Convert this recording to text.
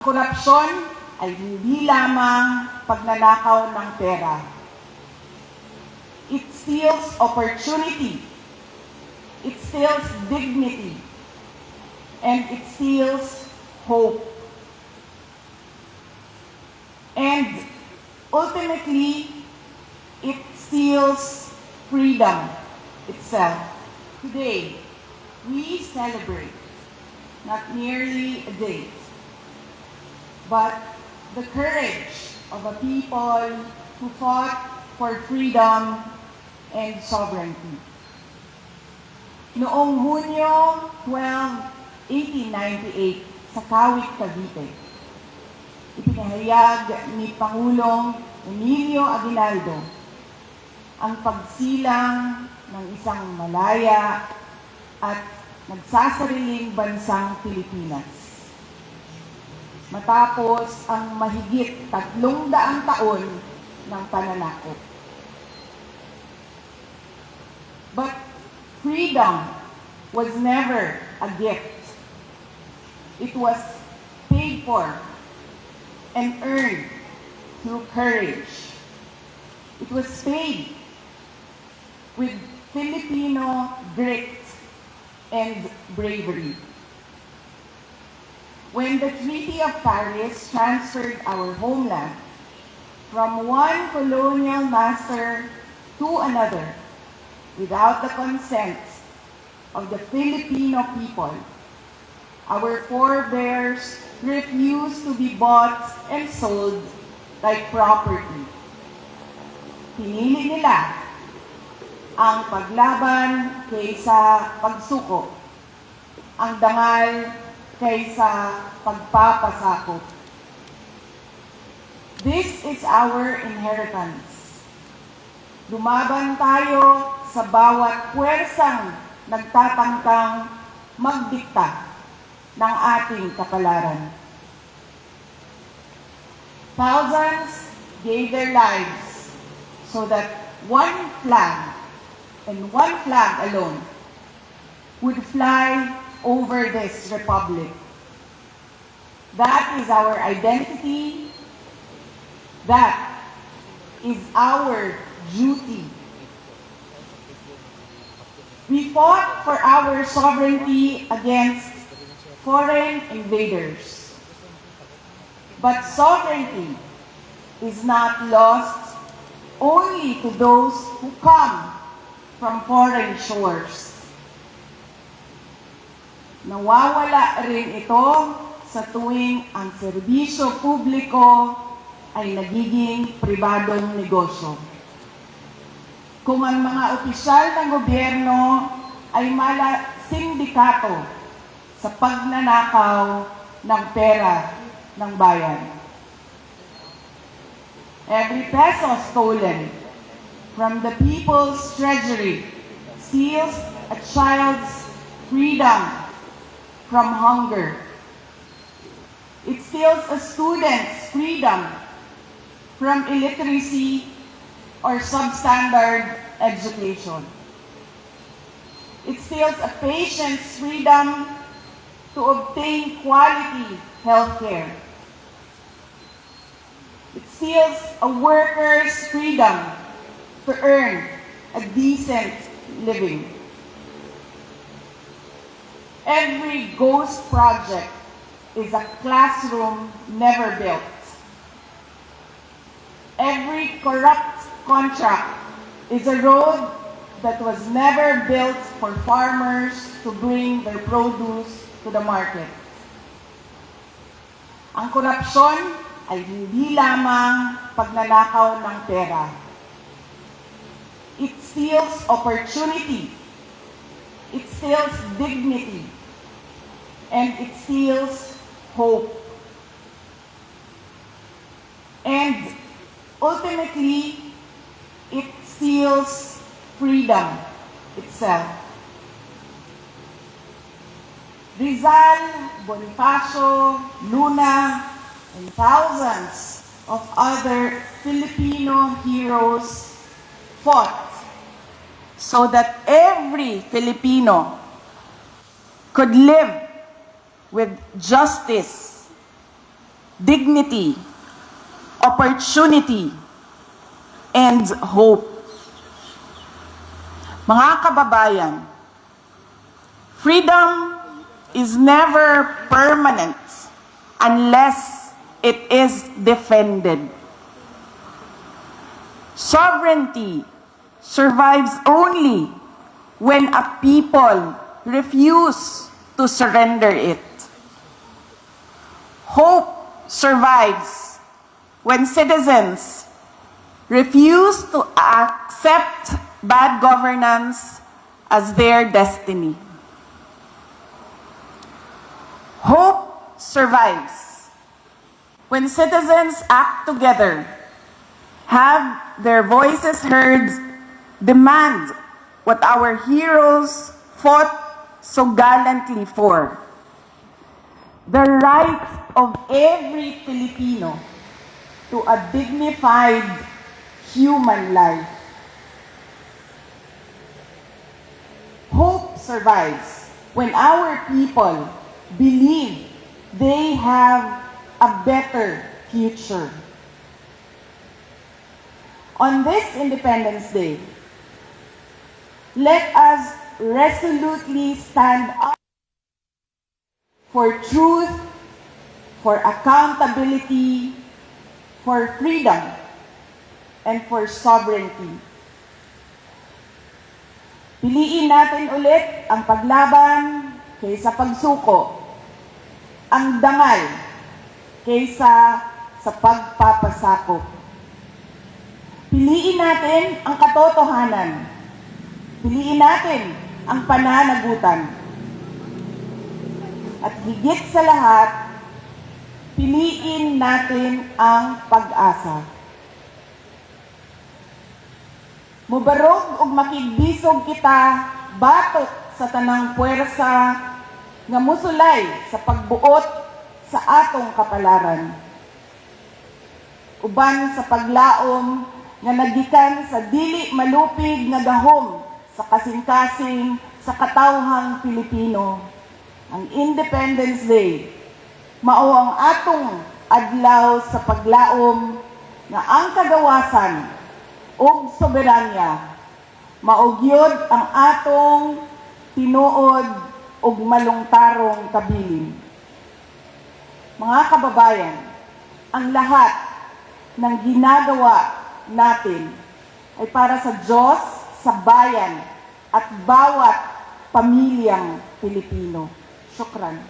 Korupsyon ay hindi lamang pagnanakaw ng pera. It steals opportunity, it steals dignity, and it steals hope. And ultimately, it steals freedom itself. Today, we celebrate not merely a date, but the courage of a people who fought for freedom and sovereignty. Noong Hunyo 12, 1898, sa Kawit, Cavite, ipinahayag ni Pangulong Emilio Aguinaldo ang pagsilang ng isang malaya at nagsasariling bansang Pilipinas. Matapos ang mahigit 300 taon ng pananakop. But freedom was never a gift. It was paid for and earned through courage. It was paid with Filipino grit and bravery. When the Treaty of Paris transferred our homeland from one colonial master to another without the consent of the Filipino people, our forebears refused to be bought and sold like property. Pinili nila ang paglaban kaysa pagsuko, ang dangal kaysa pagpapasakop. This is our inheritance. Lumaban tayo sa bawat puwersang nagtatangkang magdikta ng ating kapalaran. Thousands gave their lives so that one flag and one flag alone would fly over this republic. That is our identity. That is our duty. We fought for our sovereignty against foreign invaders. But sovereignty is not lost only to those who come from foreign shores. Nawawala rin ito sa tuwing ang serbisyo publiko ay nagiging pribadong negosyo. Kung ang mga opisyal ng gobyerno ay sindikato sa pagnanakaw ng pera ng bayan. Every peso stolen from the people's treasury steals a child's freedom from hunger. It steals a student's freedom from illiteracy or substandard education. It steals a patient's freedom to obtain quality health care. It steals a worker's freedom to earn a decent living. Every ghost project is a classroom never built. Every corrupt contract is a road that was never built for farmers to bring their produce to the market. Ang korupsyon ay hindi lamang pagnanakaw ng pera. It steals opportunity. It steals dignity, and it steals hope. And ultimately, it steals freedom itself. Rizal, Bonifacio, Luna, and thousands of other Filipino heroes fought so that every Filipino could live with justice dignity, opportunity, and hope. Mga kababayan, freedom is never permanent unless it is defended. Sovereignty survives only when a people refuse to surrender it. Hope survives when citizens refuse to accept bad governance as their destiny. Hope survives when citizens act together, have their voices heard, demand what our heroes fought so gallantly for: the right of every Filipino to a dignified human life. Hope survives when our people believe they have a better future. On this Independence Day, let us resolutely stand up for truth, for accountability, for freedom, and for sovereignty. Piliin natin ulit ang paglaban kaysa pagsuko, ang dangal kaysa sa pagpapasakop. Piliin natin ang katotohanan. Piliin natin ang pananagutan. At higit sa lahat, piliin natin ang pag-asa. Mubarog ug makigbisog kita batok sa tanang puwersa nga musulay sa pagbuot sa atong kapalaran. Uban sa paglaom nga nagikan sa dili malupig nga gahom sa kasing-kasing sa katawhang Pilipino. Ang Independence Day mao ang atong adlaw sa paglaom nga ang kagawasan ug soberanya maugyod ang atong tinuod ug malungtarong kabilin. Mga kababayan, ang lahat ng ginagawa natin ay para sa Diyos, sa bayan, at bawat pamilyang Pilipino. Syukran.